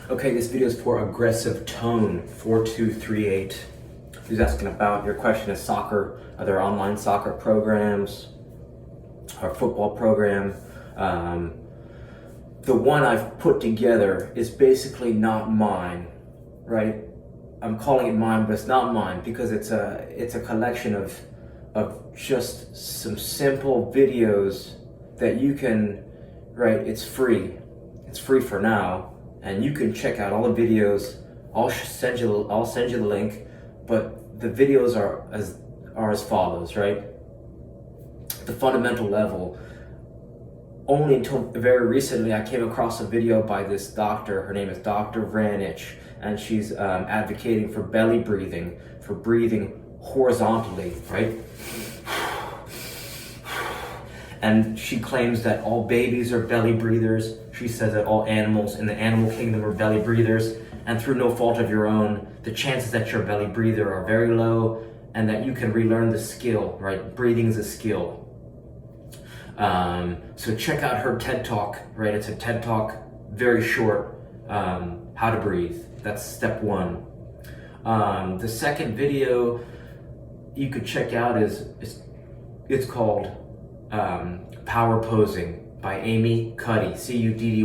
Okay, this video is for Aggressive Tone 4238. He's asking about your question is soccer, are there online soccer programs or football program? The one I've put together is basically not mine, right? I'm calling it mine, but it's not mine because it's a collection of just some simple videos that you can, right? It's free for now. And you can check out all the videos. I'll send you the link, but the videos are as follows, right? The fundamental level. Only until very recently, I came across a video by this doctor. Her name is Dr. Vranich, and she's advocating for belly breathing, for breathing horizontally, right? And she claims that all babies are belly breathers. She says that all animals in the animal kingdom are belly breathers, and through no fault of your own, the chances that you're a belly breather are very low, and that you can relearn the skill, right? Breathing is a skill. So check out her TED Talk, right? It's a TED Talk, very short, how to breathe. That's step one. The second video you could check out it's called Power Posing by Amy Cuddy, Cuddy,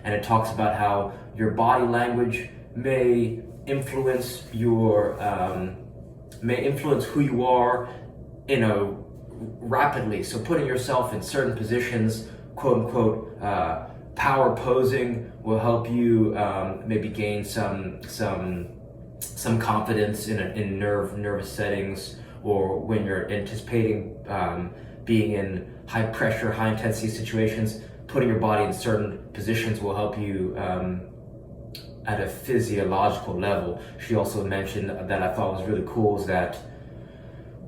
and it talks about how your body language may influence who you are rapidly. So putting yourself in certain positions, quote unquote, power posing will help you maybe gain some confidence in nervous settings, or when you're anticipating being in high pressure, high intensity situations. Putting your body in certain positions will help you at a physiological level. She also mentioned that I thought was really cool is that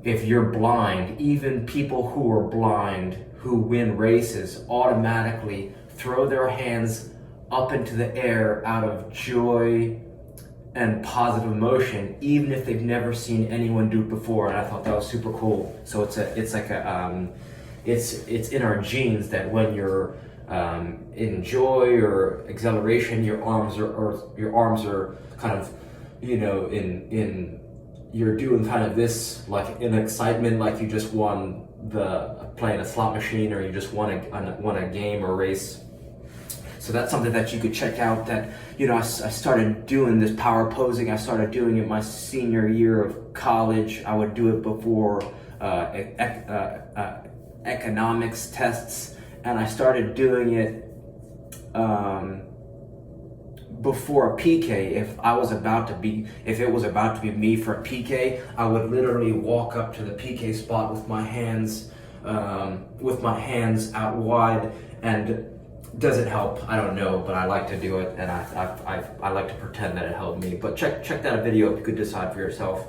if you're blind, even people who are blind who win races automatically throw their hands up into the air out of joy and positive emotion, even if they've never seen anyone do it before. And I thought that was super cool. So it's in our genes that when you're in joy or exhilaration, your arms are kind of, you're doing kind of this, like in excitement, like you just won playing a slot machine, or you just won a game or race. So that's something that you could check out. That I started doing this power posing. I started doing it my senior year of college. I would do it before economics tests, and I started doing it before a PK. If it was about to be me for a PK, I would literally walk up to the PK spot with my hands out wide. And does it help? I don't know, but I like to do it, and I like to pretend that it helped me. But check that video if you could decide for yourself.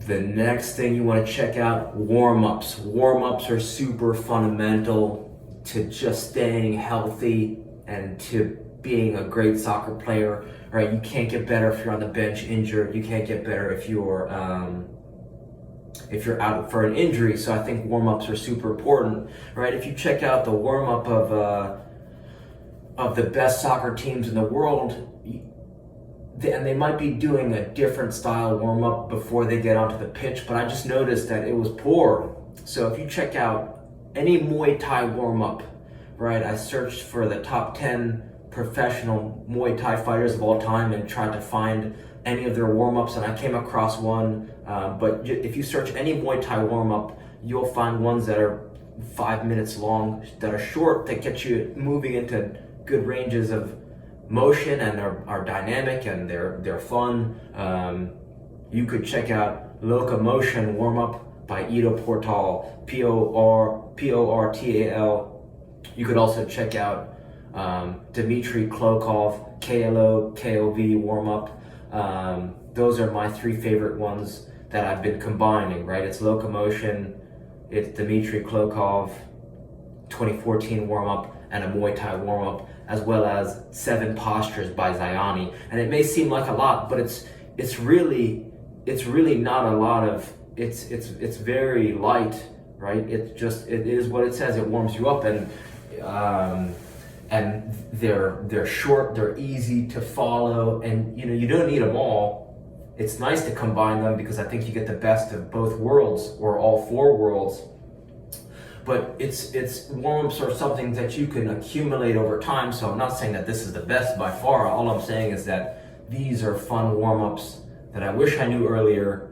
The next thing you want to check out, warm-ups. Warm-ups are super fundamental to just staying healthy and to being a great soccer player, right? You can't get better if you're on the bench injured. You can't get better if you're out for an injury. So I think warm-ups are super important, right? If you check out the warm-up of the best soccer teams in the world, and they might be doing a different style warm-up before they get onto the pitch, but I just noticed that it was poor. So if you check out any Muay Thai warm-up, right? I searched for the top 10 professional Muay Thai fighters of all time and tried to find any of their warm-ups, and I came across one. But if you search any Muay Thai warm-up, you'll find ones that are 5 minutes long, that are short, that get you moving into good ranges of motion, and are dynamic, and they're fun. You could check out Locomotion Warm-Up by Ido Portal, Portal. You could also check out Dmitry Klokov, KLO-KOV Warm-Up. Those are my three favorite ones that I've been combining, right? It's Locomotion, it's Dmitry Klokov, 2014 warm-up, and a Muay Thai warm-up, as well as 7 postures by Zayani. And it may seem like a lot, but it's really not a lot of, it's very light, right? It is what it says. It warms you up, and and they're short, they're easy to follow, and you don't need them all. It's nice to combine them because I think you get the best of both worlds, or all four worlds. But it's warm-ups are something that you can accumulate over time. So I'm not saying that this is the best by far. All I'm saying is that these are fun warm-ups that I wish I knew earlier,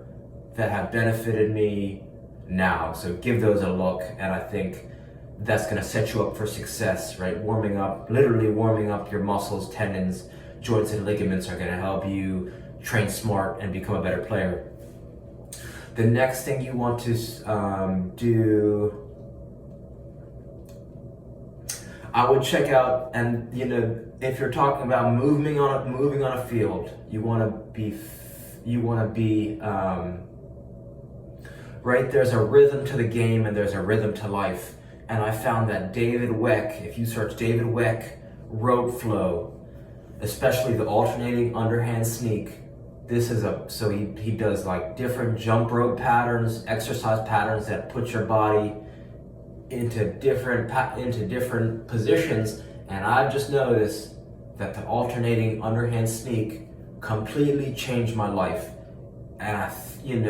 that have benefited me now. So give those a look, and I think that's going to set you up for success, right? Literally warming up your muscles, tendons, joints, and ligaments are going to help you train smart and become a better player. The next thing you want to do, I would check out, and if you're talking about moving on a field, you want to be right. There's a rhythm to the game, and there's a rhythm to life. And I found that David Weck, if you search David Weck rope flow, especially the alternating underhand sneak, so he does like different jump rope patterns, exercise patterns that put your body into different positions. And I've just noticed that the alternating underhand sneak completely changed my life. And you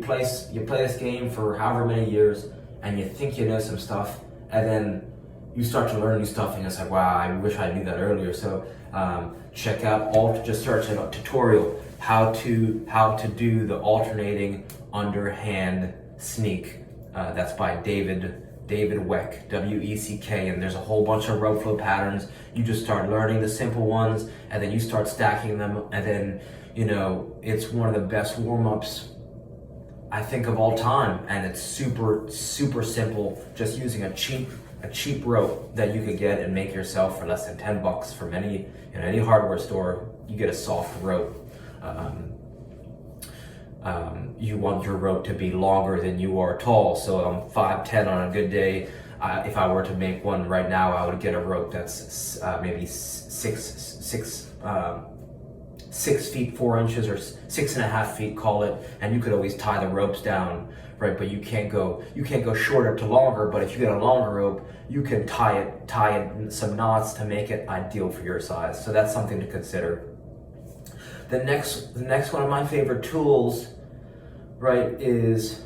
play this game for however many years, and you think you know some stuff, and then you start to learn new stuff, and it's like, wow, I wish I knew that earlier. So check out just search a tutorial how to do the alternating underhand sneak. That's by David Weck, W-E-C-K, and there's a whole bunch of rope flow patterns. You just start learning the simple ones, and then you start stacking them, and then it's one of the best warm-ups I think of all time, and it's super simple, just using a cheap rope that you could get and make yourself for less than $10 from any hardware store. You get a soft rope. You want your rope to be longer than you are tall. So I'm 5'10" on a good day. If I were to make one right now, I would get a rope that's maybe 6 feet 4 inches, or 6.5 feet, call it, and you could always tie the ropes down, right? But you can't go shorter to longer. But if you get a longer rope, you can tie it some knots to make it ideal for your size. So that's something to consider. The next one of my favorite tools, right, is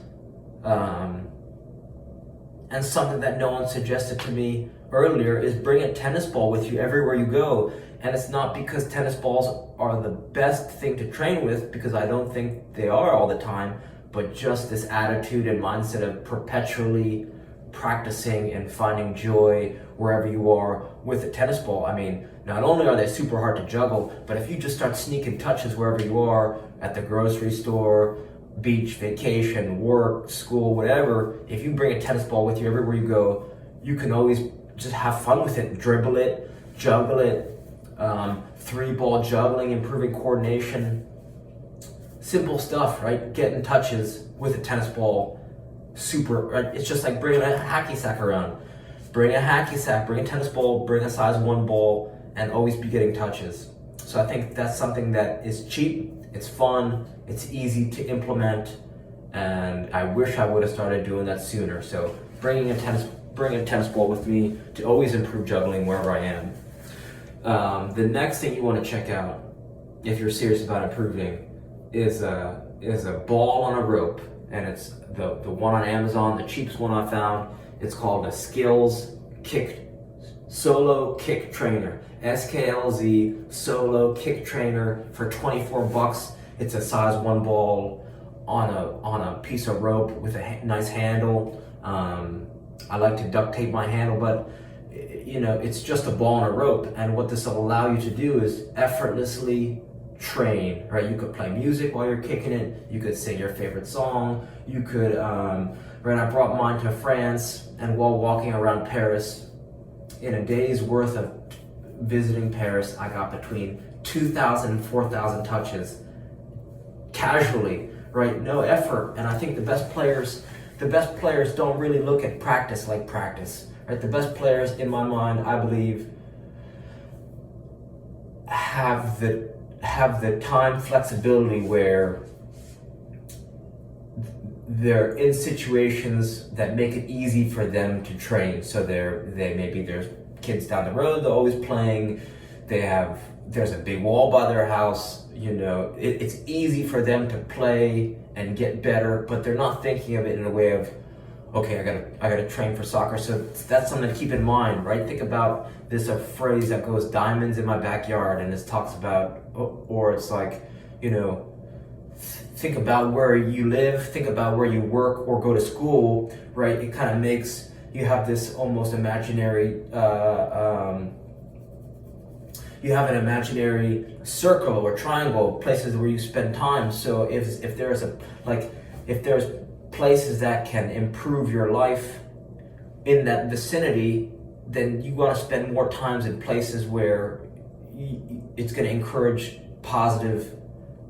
and something that no one suggested to me earlier, is bring a tennis ball with you everywhere you go. And it's not because tennis balls are the best thing to train with, because I don't think they are all the time, but just this attitude and mindset of perpetually practicing and finding joy wherever you are with a tennis ball. I mean, not only are they super hard to juggle, but if you just start sneaking touches wherever you are, at the grocery store, beach, vacation, work, school, whatever, if you bring a tennis ball with you everywhere you go, you can always just have fun with it, dribble it, juggle it, 3-ball juggling, improving coordination, simple stuff, right? Getting touches with a tennis ball, right? It's just like bringing a hacky sack around. Bring a hacky sack, bring a tennis ball, bring a size 1 ball, and always be getting touches. So I think that's something that is cheap, it's fun, it's easy to implement, and I wish I would have started doing that sooner. So bring a tennis ball with me to always improve juggling wherever I am. The next thing you want to check out, if you're serious about improving, is a ball on a rope, and it's the one on Amazon, the cheapest one I found. It's called a Skills Solo Kick Trainer, SKLZ Solo Kick Trainer, for $24. It's a size 1 ball on a piece of rope with a nice handle. I like to duct tape my handle, but it's just a ball on a rope. And what this will allow you to do is effortlessly train, right? You could play music while you're kicking it. You could sing your favorite song. You could, right? I brought mine to France, and while walking around Paris, in a day's worth of visiting Paris, I got between 2,000 and 4,000 touches casually, right? No effort. And I think the best players don't really look at practice like practice, right? The best players, in my mind, I believe, have the time flexibility where they're in situations that make it easy for them to train. So they're kids down the road, they're always playing. There's a big wall by their house. It's easy for them to play and get better, but they're not thinking of it in a way of, okay, I gotta train for soccer. So that's something to keep in mind, right? Think about this, a phrase that goes, diamonds in my backyard, and it talks about, or it's like, think about where you live, think about where you work or go to school, right? It kind of makes you have this almost imaginary, you have an imaginary circle or triangle, places where you spend time. So if there's places that can improve your life in that vicinity, then you want to spend more times in places where it's going to encourage positive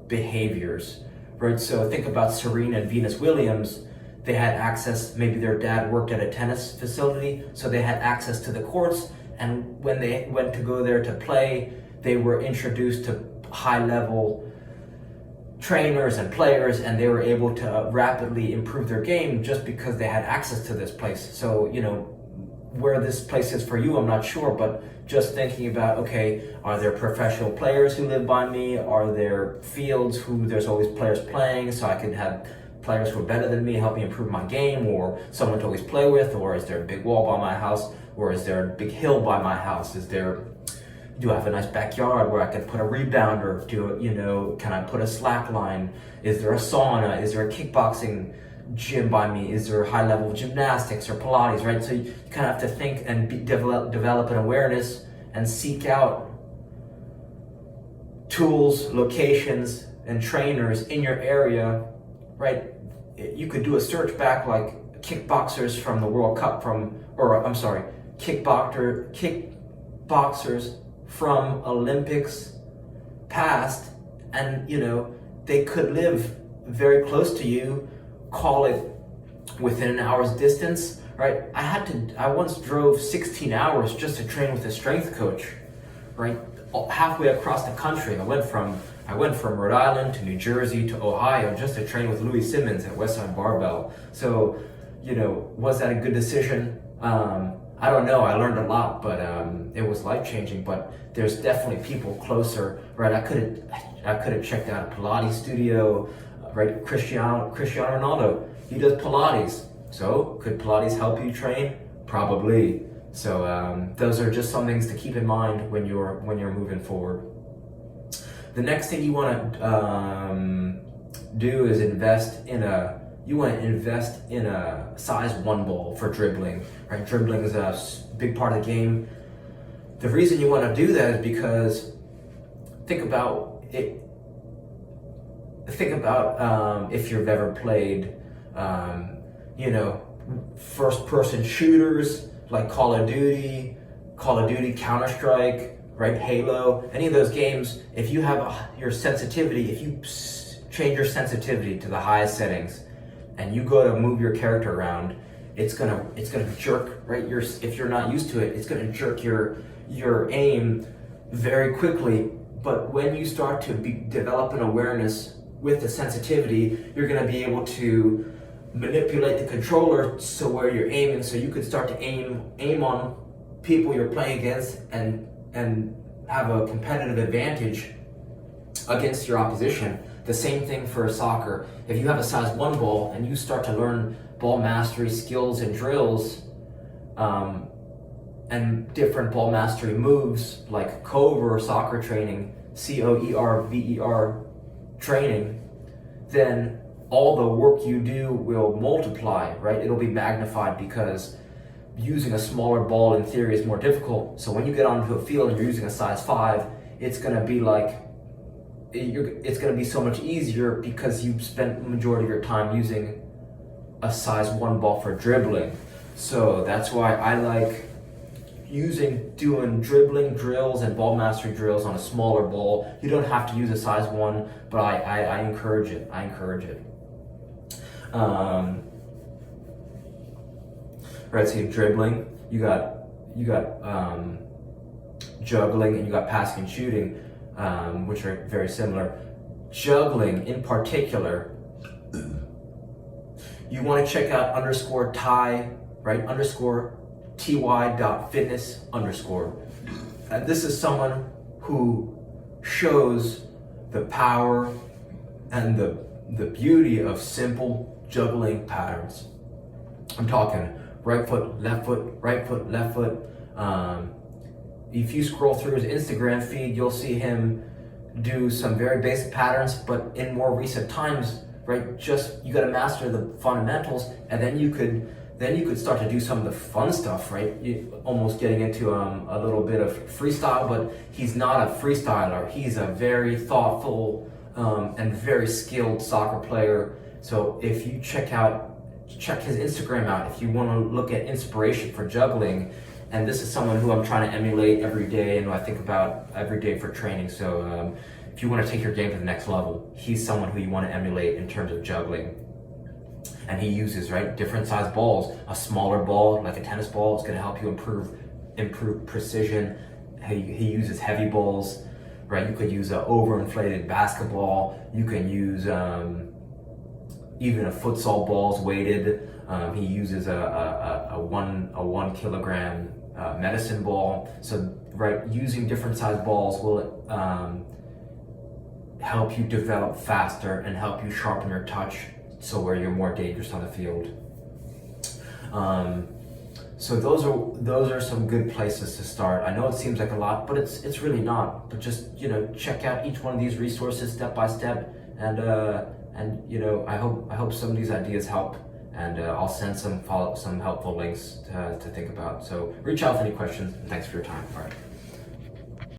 behaviors, right? So think about Serena and Venus Williams. They had access, maybe their dad worked at a tennis facility, so they had access to the courts, and when they went to go there to play, they were introduced to high-level trainers and players, and they were able to rapidly improve their game just because they had access to this place. So, where this place is for you, I'm not sure, but just thinking about, okay, are there professional players who live by me? Are there fields there's always players playing, so I can have players who are better than me help me improve my game, or someone to always play with? Or is there a big wall by my house? Or is there a big hill by my house? Do I have a nice backyard where I can put a rebounder? Can I put a slack line? Is there a sauna? Is there a kickboxing gym by me? Is there high-level gymnastics or Pilates, right? So you kind of have to think and develop an awareness and seek out tools, locations, and trainers in your area, right? You could do a search back like kickboxers from the World Cup kickboxers from Olympics past, and they could live very close to you, call it within an hour's distance, right? I once drove 16 hours just to train with a strength coach, right? Halfway across the country. I went from Rhode Island to New Jersey to Ohio just to train with Louis Simmons at Westside Barbell. So, was that a good decision? I don't know. I learned a lot, but it was life-changing. But there's definitely people closer, right? I could have checked out a Pilates studio, right? Cristiano Ronaldo, he does Pilates. So could Pilates help you train? Probably. So those are just some things to keep in mind when you're moving forward. The next thing you want to do is invest in a size 1 ball for dribbling, right? Dribbling is a big part of the game. The reason you want to do that is because think about if you've ever played, first-person shooters like Call of Duty, Counter-Strike, right? Halo, any of those games. If you have your sensitivity, if you change your sensitivity to the highest settings, and you go to move your character around, it's gonna jerk, right? If you're not used to it, it's gonna jerk your aim very quickly. But when you start to develop an awareness with the sensitivity, you're gonna be able to manipulate the controller so where you're aiming, so you could start to aim on people you're playing against and have a competitive advantage against your opposition. The same thing for soccer. If you have a size 1 ball and you start to learn ball mastery skills and drills, and different ball mastery moves like Cover soccer training, COERVER training, then all the work you do will multiply, right? It'll be magnified because using a smaller ball in theory is more difficult. So when you get onto a field and you're using a size 5, it's gonna be so much easier because you've spent the majority of your time using a size 1 ball for dribbling. So that's why I like doing dribbling drills and ball mastery drills on a smaller ball. You don't have to use a size 1, but I encourage it. Right, so you have dribbling, you got juggling, and you got passing and shooting, which are very similar. Juggling in particular, you want to check out _Thai, right? ty.fitness_. And this is someone who shows the power and the beauty of simple juggling patterns. I'm talking right foot, left foot, right foot, left foot. If you scroll through his Instagram feed, you'll see him do some very basic patterns, but in more recent times, right, just you got to master the fundamentals, and then you could start to do some of the fun stuff, right? Almost getting into a little bit of freestyle, but he's not a freestyler. He's a very thoughtful and very skilled soccer player. So if you check his Instagram out, if you want to look at inspiration for juggling, and this is someone who I'm trying to emulate every day and who I think about every day for training. So if you want to take your game to the next level, he's someone who you want to emulate in terms of juggling. And he uses, right, different size balls. A smaller ball, like a tennis ball, is going to help you improve precision. He uses heavy balls, right? You could use an overinflated basketball. You can use even a futsal ball's weighted. He uses a 1 kilogram medicine ball. So, right, using different size balls will help you develop faster and help you sharpen your touch, so where you're more dangerous on the field. So those are some good places to start. I know it seems like a lot, but it's really not. But just, check out each one of these resources step by step, and I hope some of these ideas help, and I'll send some helpful links to think about. So reach out with any questions, and thanks for your time. All right.